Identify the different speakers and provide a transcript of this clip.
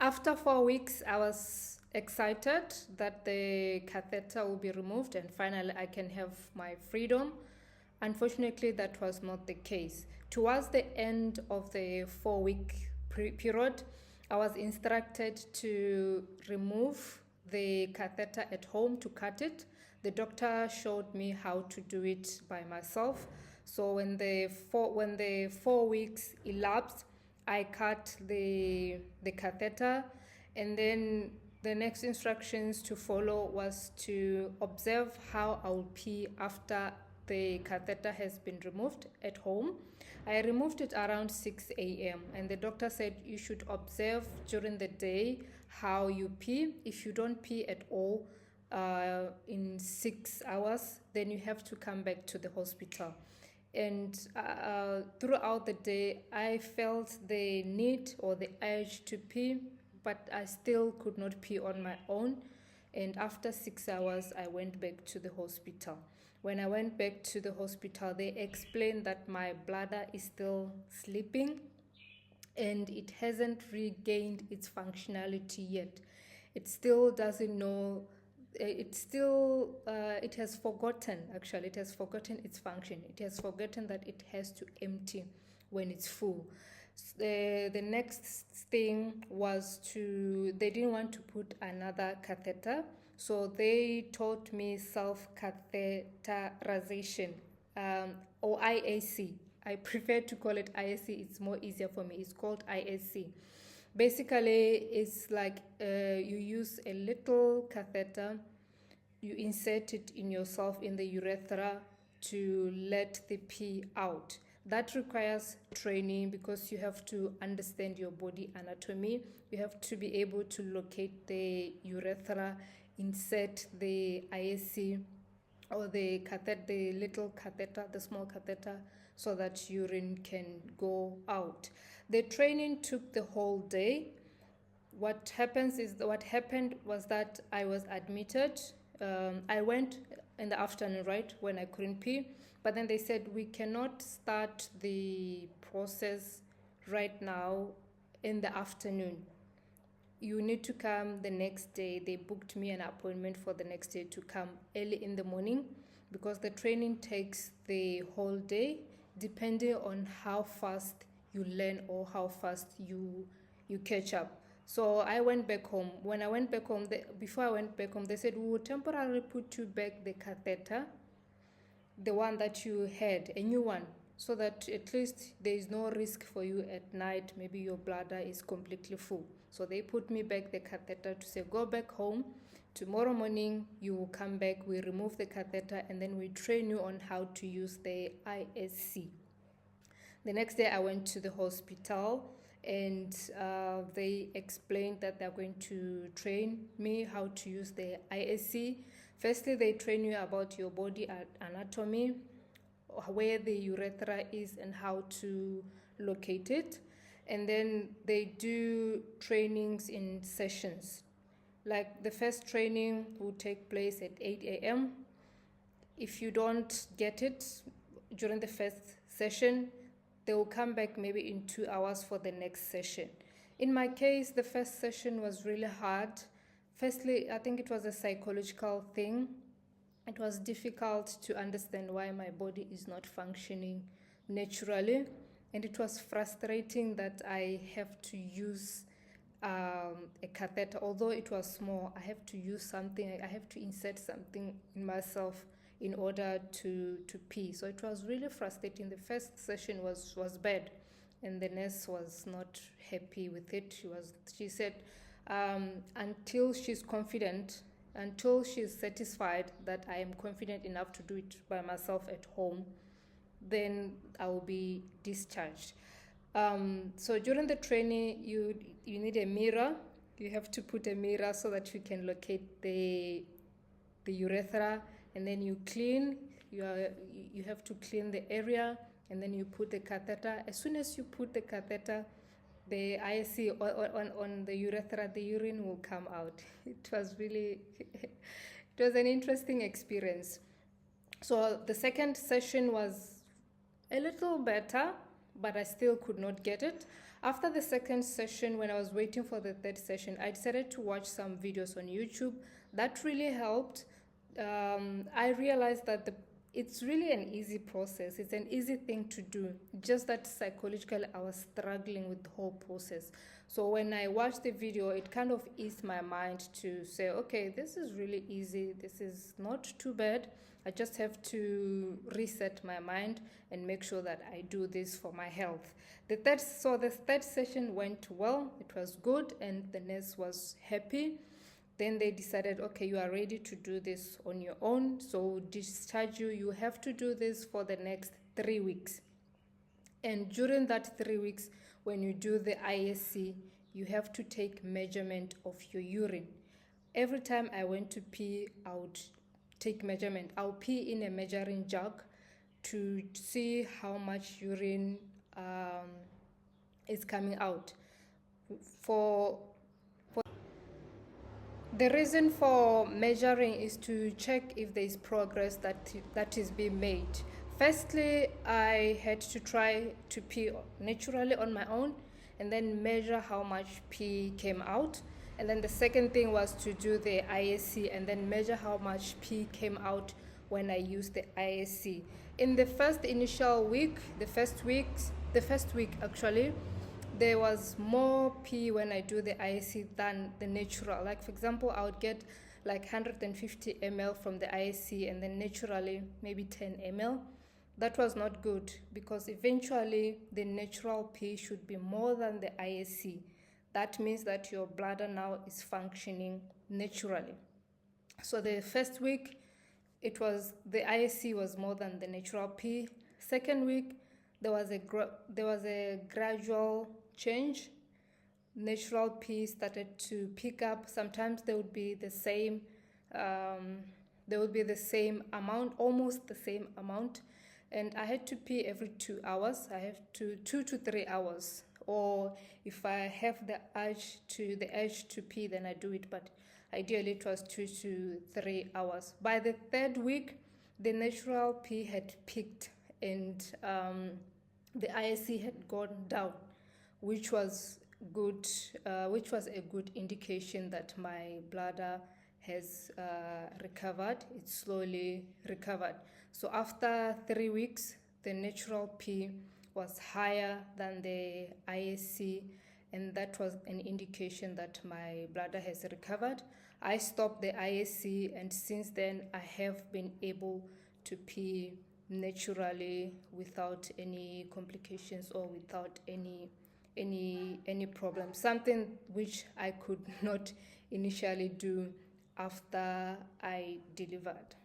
Speaker 1: After 4 weeks, I was excited that the catheter will be removed and finally I can have my freedom. Unfortunately, that was not the case. Towards the end of the 4 week period, I was instructed to remove the catheter at home to cut it. The doctor showed me how to do it by myself. So when the 4 weeks elapsed, I cut the catheter, and then the next instructions to follow was to observe how I will pee after the catheter has been removed at home. I removed it around 6 a.m. and the doctor said you should observe during the day how you pee. If you don't pee at all in 6 hours, then you have to come back to the hospital. And throughout the day, I felt the need or the urge to pee, but I still could not pee on my own. And after 6 hours, I went back to the hospital. When I went back to the hospital, they explained that my bladder is still sleeping and it hasn't regained its functionality yet. It still doesn't know, it has forgotten, actually, it has forgotten its function. It has forgotten that it has to empty when it's full. The next thing was they didn't want to put another catheter, so they taught me self-catheterization, or IAC. I prefer to call it IAC, it's more easier for me. It's called IAC. Basically, it's like you use a little catheter, you insert it in yourself in the urethra to let the pee out. That requires training because you have to understand your body anatomy. You have to be able to locate the urethra, insert the IAC or the catheter, the little catheter, the small catheter, so that urine can go out. The training took the whole day. What happened was that I was admitted. I went in the afternoon, right, when I couldn't pee, but then they said we cannot start the process right now in the afternoon. You need to come the next day. They booked me an appointment for the next day to come early in the morning because the training takes the whole day depending on how fast you learn or how fast you catch up. So I went back home. When I went back home, before I went back home, they said, we will temporarily put you back the catheter, the one that you had, a new one, so that at least there is no risk for you at night. Maybe your bladder is completely full. So they put me back the catheter to say, go back home. Tomorrow morning, you will come back. We remove the catheter and then we train you on how to use the ISC. The next day, I went to the hospital and they explained that they're going to train me how to use the ISC. Firstly, they train you about your body anatomy, where the urethra is and how to locate it. And then they do trainings in sessions. Like the first training will take place at 8 a.m. If you don't get it during the first session, they will come back maybe in 2 hours for the next session. In my case, the first session was really hard. Firstly, I think it was a psychological thing. It was difficult to understand why my body is not functioning naturally. And it was frustrating that I have to use a catheter. Although it was small, I have to use something, I have to insert something in myself in order to pee. So it was really frustrating. The first session was bad, and the nurse was not happy with it. She said, until she's confident, until she's satisfied that I am confident enough to do it by myself at home, then I will be discharged. So during the training, you need a mirror. You have to put a mirror so that you can locate the urethra, and then you clean. You have to clean the area, and then you put the catheter. As soon as you put the catheter, the IC on the urethra, the urine will come out. It was an interesting experience. So the second session was a little better, but I still could not get it. After the second session, when I was waiting for the third session, I decided to watch some videos on YouTube. That really helped. I realized that it's really an easy process. It's an easy thing to do. Just that psychologically, I was struggling with the whole process. So when I watched the video, it kind of eased my mind to say, okay, this is really easy. This is not too bad. I just have to reset my mind and make sure that I do this for my health. The third session went well. It was good, and the nurse was happy. Then they decided, okay, you are ready to do this on your own, so discharge you. You have to do this for the next 3 weeks. And during that 3 weeks, when you do the ISC, you have to take measurement of your urine. Every time I went to pee, I would take measurement. I'll pee in a measuring jug to see how much urine is coming out. The reason for measuring is to check if there is progress that is being made. Firstly, I had to try to pee naturally on my own and then measure how much pee came out. And then the second thing was to do the ISC and then measure how much pee came out when I used the ISC. In the first week actually, there was more pee when I do the ISC than the natural. Like for example, I would get like 150 ml from the ISC and then naturally maybe 10 ml. That was not good because eventually the natural pee should be more than the ISC. That means that your bladder now is functioning naturally. So the first week, the ISC was more than the natural pee. Second week, there was a gradual change. Natural pee started to pick up. Sometimes there would be the same amount, almost the same amount, and I had to pee every 2 hours. I have to 2 to 3 hours, or if I have the urge to pee, then I do it. But ideally, it was 2 to 3 hours. By the third week, the natural pee had peaked, and the ISC had gone down, which was good, which was a good indication that my bladder has recovered. It slowly recovered. So after 3 weeks, the natural pee was higher than the ISC, and that was an indication that my bladder has recovered. I stopped the ISC, and since then I have been able to pee naturally without any complications or without any problem, something which I could not initially do after I delivered.